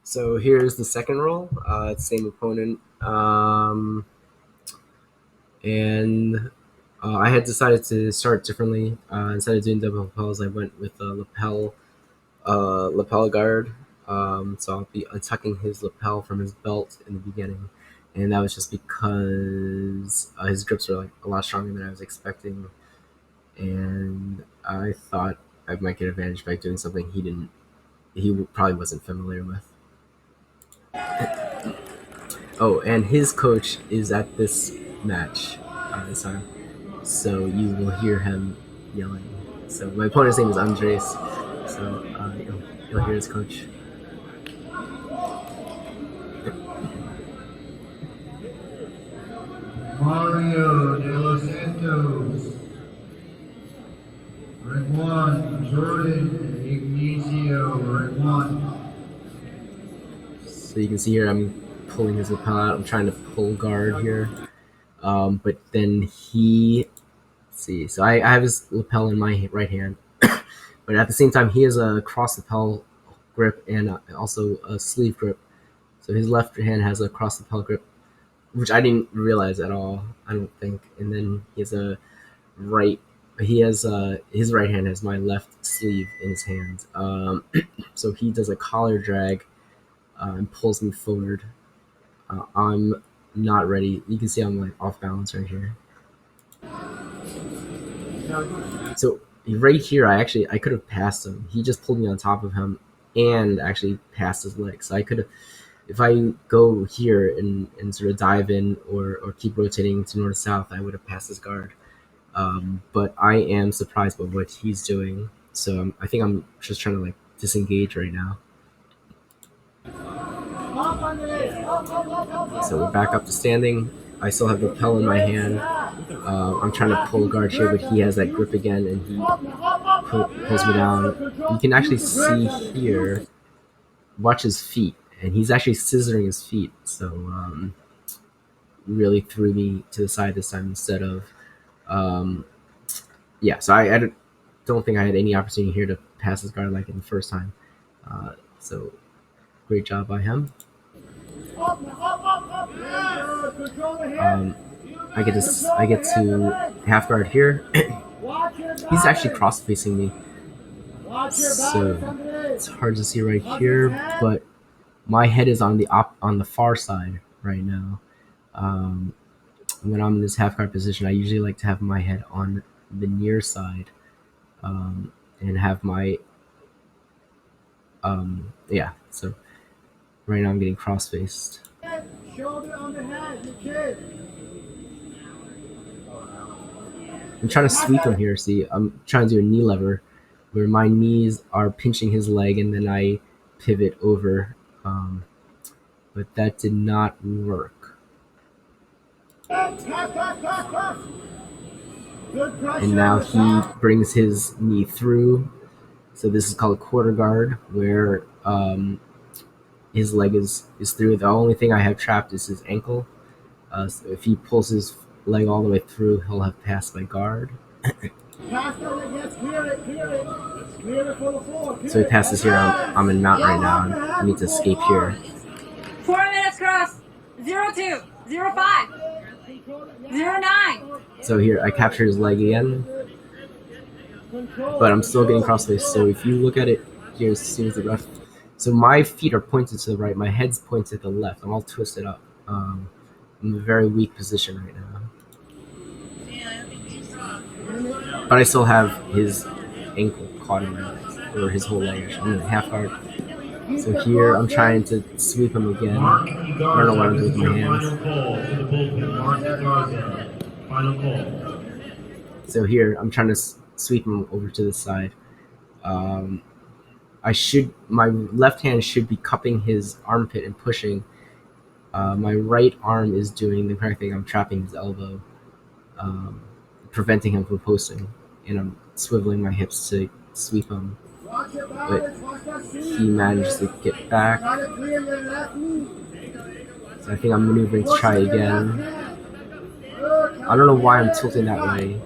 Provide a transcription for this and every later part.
So here's the second roll. Same opponent, and I had decided to start differently. Instead of doing double lapels, I went with a lapel guard. So I'll be untucking his lapel from his belt in the beginning, and that was just because his grips were like a lot stronger than I was expecting, and I thought I might get advantage by doing something he probably wasn't familiar with. Oh, and his coach is at this match this time, so you will hear him yelling. So my opponent's name is Andres, so you'll hear his coach. Mario de los Santos. Ring 1, Jordan Ignacio, ring 1. So you can see here I'm pulling his lapel out. I'm trying to pull guard here. But then let's see, so I have his lapel in my right hand, but at the same time he has a cross lapel grip and also a sleeve grip. So his left hand has a cross lapel grip, which I didn't realize at all, I don't think. And then he has his right hand has my left sleeve in his hand. So he does a collar drag and pulls me forward. I'm not ready. You can see I'm like off balance right here. So right here, I could have passed him. He just pulled me on top of him and actually passed his leg. So I could have, if I go here and sort of dive in or keep rotating to north south, I would have passed his guard. But I am surprised by what he's doing. So I think I'm just trying to like disengage right now. So we're back up to standing. I still have the lapel in my hand. I'm trying to pull guard here, but he has that grip again, and he pulls me down. You can actually see here, watch his feet, and he's actually scissoring his feet. So really threw me to the side this time instead of, yeah. So I don't think I had any opportunity here to pass his guard like in the first time. So great job by him. I get to half guard here. He's actually cross facing me, so it's hard to see right here. But my head is on the far side right now. When I'm in this half guard position, I usually like to have my head on the near side and have my yeah. So right now I'm getting cross faced. I'm trying to sweep him here. See, I'm trying to do a knee lever where my knees are pinching his leg and then I pivot over. But that did not work. And now he brings his knee through. So this is called a quarter guard, where his leg is through. The only thing I have trapped is his ankle. So if he pulls his leg all the way through, he'll have passed my guard. So he passes here. I'm in mount right now. And I need to escape here. 4 minutes cross. 02, 05, 09. So here I capture his leg again, but I'm still getting crossface. So if you look at it here, as soon as the ref, so my feet are pointed to the right, my head's pointed to the left. I'm all twisted up. I'm in a very weak position right now. But I still have his ankle caught in my leg, or his whole leg. I'm in a half guard. So here I'm trying to sweep him again. I don't know what I'm doing with my hands. So here I'm trying to sweep him over to the side. My left hand should be cupping his armpit and pushing. My right arm is doing the correct thing. I'm trapping his elbow, preventing him from posting, and I'm swiveling my hips to sweep him. But he managed to get back. So I think I'm maneuvering to try again. I don't know why I'm tilting that way.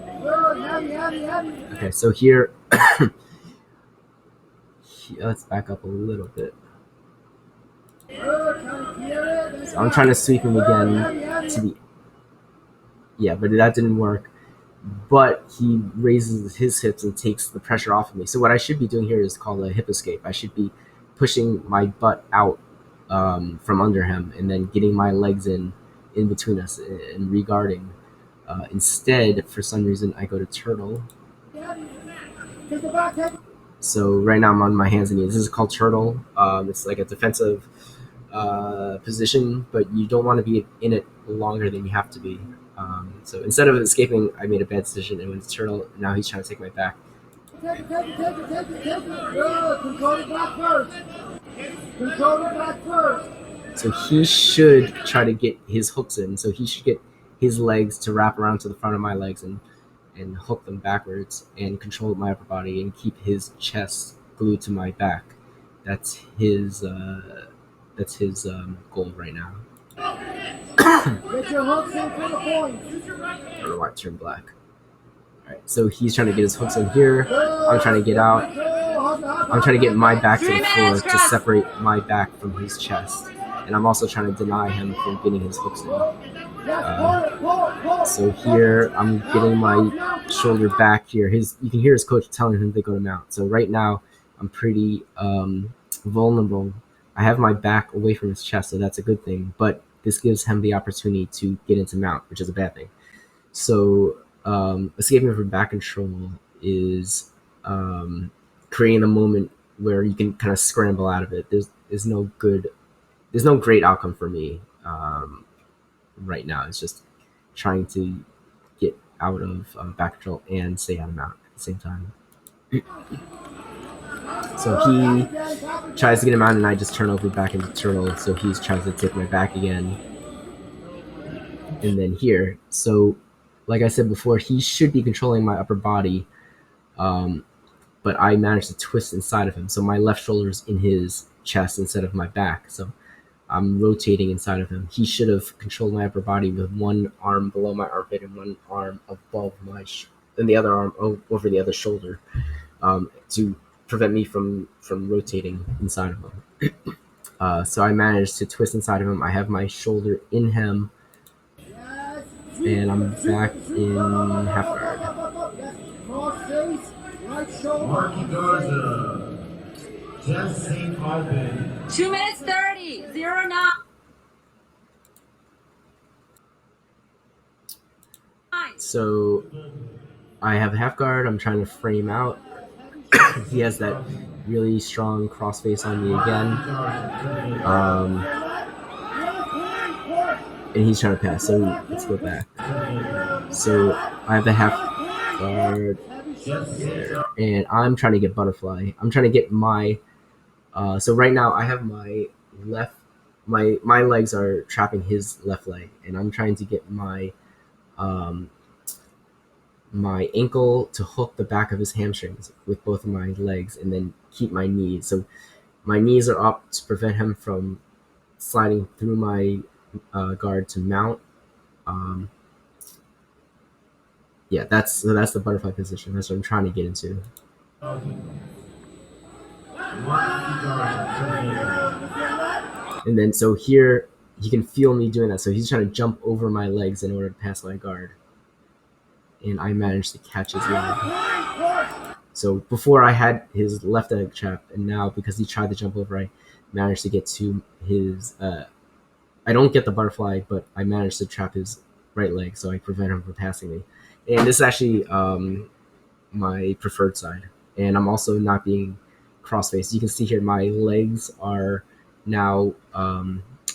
Okay, so here, let's back up a little bit. So I'm trying to sweep him again to the... Yeah, but that didn't work. But he raises his hips and takes the pressure off of me. So what I should be doing here is called a hip escape. I should be pushing my butt out from under him and then getting my legs in between us and regarding. Instead, for some reason, I go to turtle. So right now I'm on my hands and knees. This is called turtle. It's like a defensive position, but you don't want to be in it longer than you have to be. So instead of escaping, I made a bad decision and went to turtle. Now he's trying to take my back. Take it. Good. Control it back first. Control it back first. So he should try to get his hooks in. So he should get his legs to wrap around to the front of my legs and hook them backwards and control my upper body and keep his chest glued to my back. That's his goal right now. Get your hooks in for the points. I don't know why it turned black. Alright, so he's trying to get his hooks in here. I'm trying to get out. I'm trying to get my back to the floor to separate my back from his chest. And I'm also trying to deny him from getting his hooks in. So here, I'm getting my shoulder back here. You can hear his coach telling him to go to mount. So right now, I'm pretty vulnerable. I have my back away from his chest, so that's a good thing. But this gives him the opportunity to get into mount, which is a bad thing. So escaping from back control is creating a moment where you can kind of scramble out of it. There's no great outcome for me right now. It's just trying to get out of back control and stay out of mount at the same time. So he tries to get him out, and I just turn over back into turtle. So he's trying to take my back again. And then here, so like I said before, he should be controlling my upper body, but I managed to twist inside of him. So my left shoulder is in his chest instead of my back. So I'm rotating inside of him. He should have controlled my upper body with one arm below my armpit and one arm above my and the other arm over the other shoulder to prevent me from rotating inside of him. So I managed to twist inside of him. I have my shoulder in him, and I'm back in half guard. Marky Garza. Jesse Alvin. 2 minutes 30. 0-9. So I have half guard. I'm trying to frame out. He has that really strong crossface on me again. And he's trying to pass, so let's go back. So I have the half guard, and I'm trying to get butterfly. I'm trying to get my... so right now I have my left... My legs are trapping his left leg, and I'm trying to get my my ankle to hook the back of his hamstrings with both of my legs and then keep my knees. So my knees are up to prevent him from sliding through my guard to mount. Yeah, that's the butterfly position. That's what I'm trying to get into. And then so here he can feel me doing that. So he's trying to jump over my legs in order to pass my guard. And I managed to catch his leg. So before I had his left leg trapped, and now because he tried to jump over, I managed to get to his... I don't get the butterfly, but I managed to trap his right leg, so I prevent him from passing me. And this is actually my preferred side. And I'm also not being cross-faced. You can see here my legs are now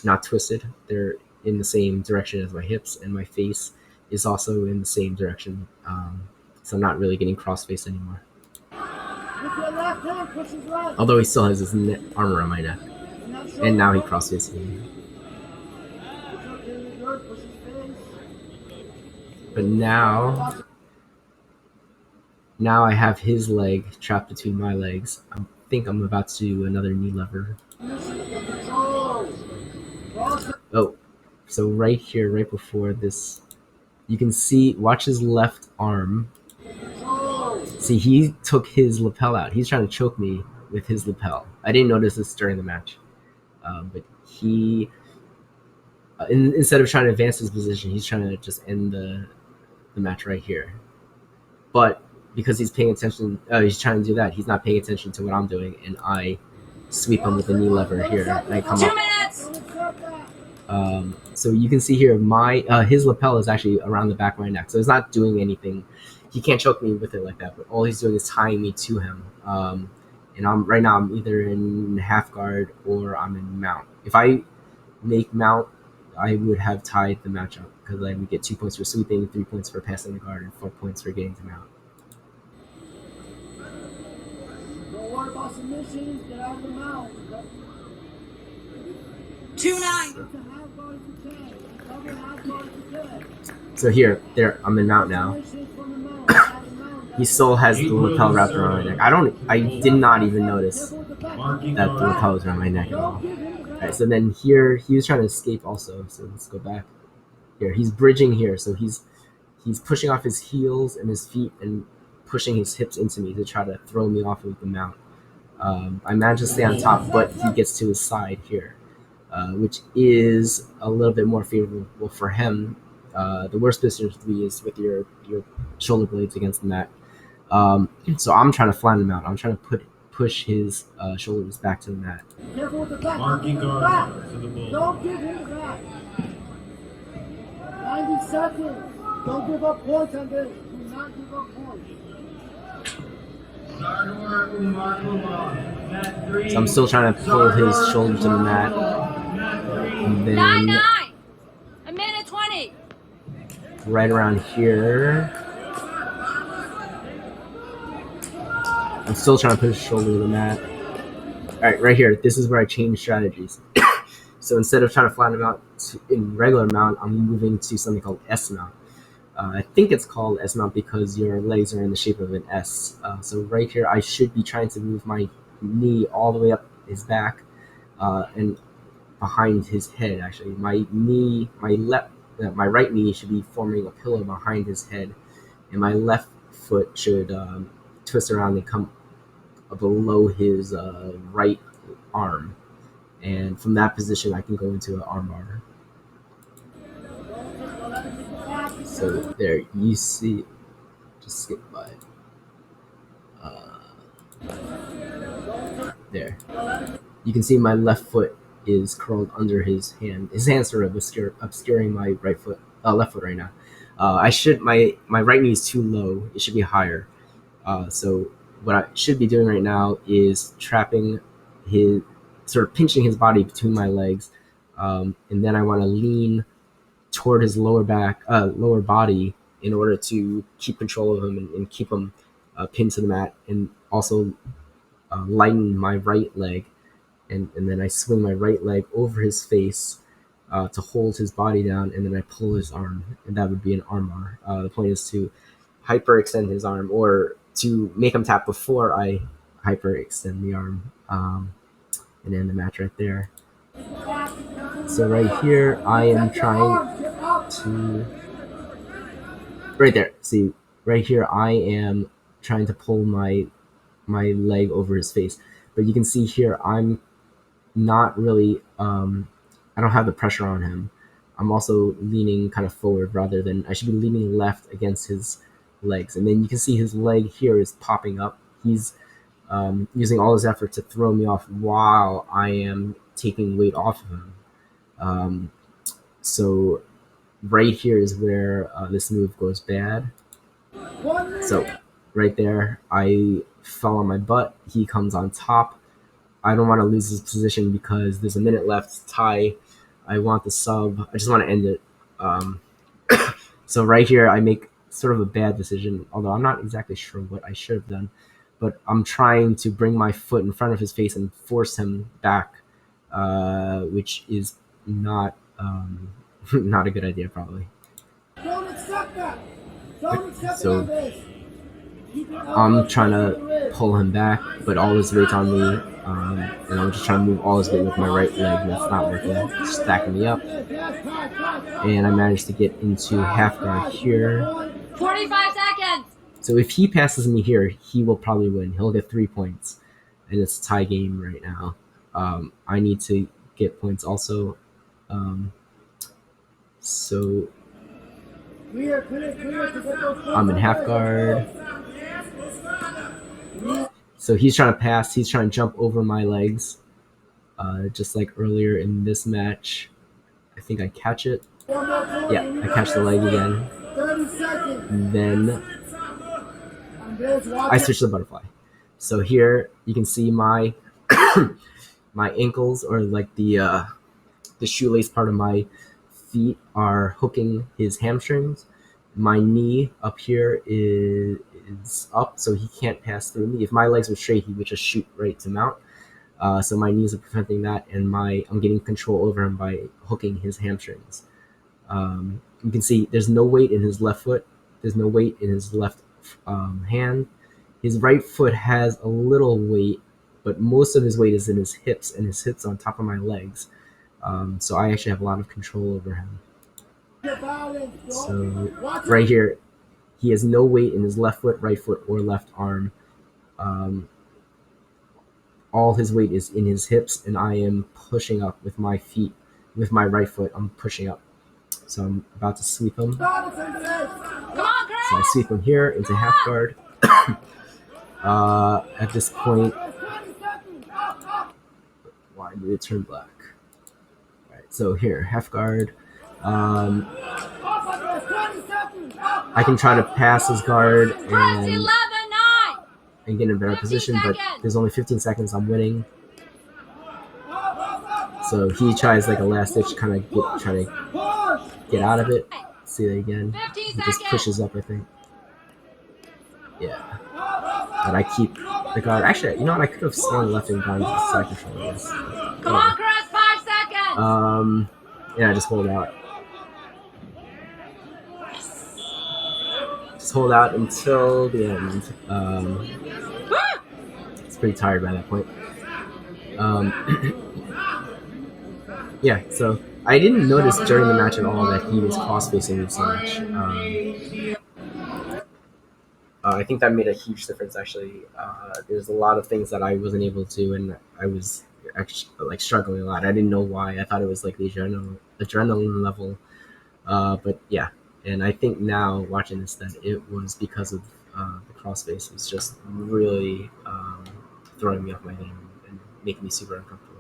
not twisted. They're in the same direction as my hips, and my face is also in the same direction. So I'm not really getting cross-faced anymore. Although he still has his arm around my neck. And now he cross-faces me. But now I have his leg trapped between my legs. I think I'm about to do another knee lever. Oh, so right here, right before this, you can see, watch his left arm. See, he took his lapel out. He's trying to choke me with his lapel. I didn't notice this during the match. But he, instead of trying to advance his position, he's trying to just end the match right here. But because he's paying attention, he's trying to do that. He's not paying attention to what I'm doing, and I sweep him with the knee lever here, and I come 2 up. minutes. So you can see here, his lapel is actually around the back of my neck, so it's not doing anything. He can't choke me with it like that, but all he's doing is tying me to him. And right now I'm either in half guard or I'm in mount. If I make mount, I would have tied the match up because I would get 2 points for sweeping, 3 points for passing the guard, and 4 points for getting to mount. Don't worry about submissions. Get out of the mount. 2-9. So here, I'm in mount now. He still has the lapel wrapped around my neck. I did not even notice that the lapel was around my neck at all. Alright, so then here, he was trying to escape also, so let's go back. Here, he's bridging here, so he's pushing off his heels and his feet and pushing his hips into me to try to throw me off of the mount. I managed to stay on top, but he gets to his side here, which is a little bit more favorable for him. The worst position to be is with your shoulder blades against the mat. So I'm trying to flatten him out. I'm trying to push his shoulders back to the mat. Careful with the back. Marking guard to the bull. Don't give him the back. 90 seconds. Don't give up points on this. Do not give up points. So I'm still trying to pull his shoulder to the mat. And then 9-9. A minute 20. right around here, I'm still trying to push his shoulder to the mat. Alright, right here, this is where I change strategies. So instead of trying to flatten him out in regular mount, I'm moving to something called S mount. I think it's called S mount because your legs are in the shape of an S. So right here, I should be trying to move my knee all the way up his back and behind his head. Actually, my right knee should be forming a pillow behind his head, and my left foot should twist around and come below his right arm. And from that position, I can go into an armbar. So there, you see, just skip by it. There. You can see my left foot is curled under his hand. His hand's sort of obscuring my left foot right now. My right knee is too low. It should be higher. So what I should be doing right now is trapping sort of pinching his body between my legs, and then I want to lean toward his lower body in order to keep control of him and keep him pinned to the mat, and also lighten my right leg, and then I swing my right leg over his face to hold his body down, and then I pull his arm, and that would be an armbar. The point is to hyperextend his arm, or to make him tap before I hyperextend the arm, and end the match right there. So right here, I am trying to... Right there, see, right here, I am trying to pull my leg over his face. But you can see here, I'm not really... I don't have the pressure on him. I'm also leaning kind of forward rather than... I should be leaning left against his legs. And then you can see his leg here is popping up. He's using all his effort to throw me off while I am taking weight off of him. So right here is where this move goes bad. So right there, I fell on my butt. He comes on top. I don't want to lose his position because there's a minute left. Tie. I want the sub. I just want to end it. So right here, I make sort of a bad decision, although I'm not exactly sure what I should have done. But I'm trying to bring my foot in front of his face and force him back, which is not not a good idea, probably. Don't accept that. Don't accept So that. I'm trying to pull him back, but all his weight's on me, and I'm just trying to move all his weight with my right leg, and that's not working. It's stacking me up, and I managed to get into half guard here. 45 seconds. So if he passes me here, he will probably win. He'll get 3 points, and it's a tie game right now. I need to get points also. So Clear to get those points. I'm in half guard. So he's trying to pass. He's trying to jump over my legs, just like earlier in this match. I think I catch it. Yeah, I catch the leg again. 30 seconds. And then I switch to the butterfly. So here you can see my my ankles, or like the shoelace part of my feet, are hooking his hamstrings. My knee up here is up, so he can't pass through me. If my legs were straight, he would just shoot right to mount. So my knees are preventing that, and I'm getting control over him by hooking his hamstrings. You can see there's no weight in his left foot. There's no weight in his left hand. His right foot has a little weight, but most of his weight is in his hips, and his hips on top of my legs. So I actually have a lot of control over him. So right here, he has no weight in his left foot, right foot, or left arm. All his weight is in his hips, and I am pushing up with my feet. With my right foot, I'm pushing up. So I'm about to sweep him. So I sweep him here into half guard. At this point, why did it turn black? All right, so here, half guard. I can try to pass his guard and get in a better position, but there's only 15 seconds. I'm winning. So he tries like a last ditch, try to get out of it. See that again. He just pushes up, I think. Yeah. But I keep the guard. Actually, you know what? I could have swung left and gone to the side control, I guess. Come on, Chris, 5 seconds. Yeah, just hold out. Just hold out until the end. It's pretty tired by that point. Yeah, so I didn't notice during the match at all that he was cross-facing me so much. I think that made a huge difference, actually. There's a lot of things that I wasn't able to do, and I was actually like struggling a lot. I didn't know why. I thought it was like the adrenaline level. But yeah, and I think now watching this that it was because of the crossface. It was just really throwing me off my game and making me super uncomfortable.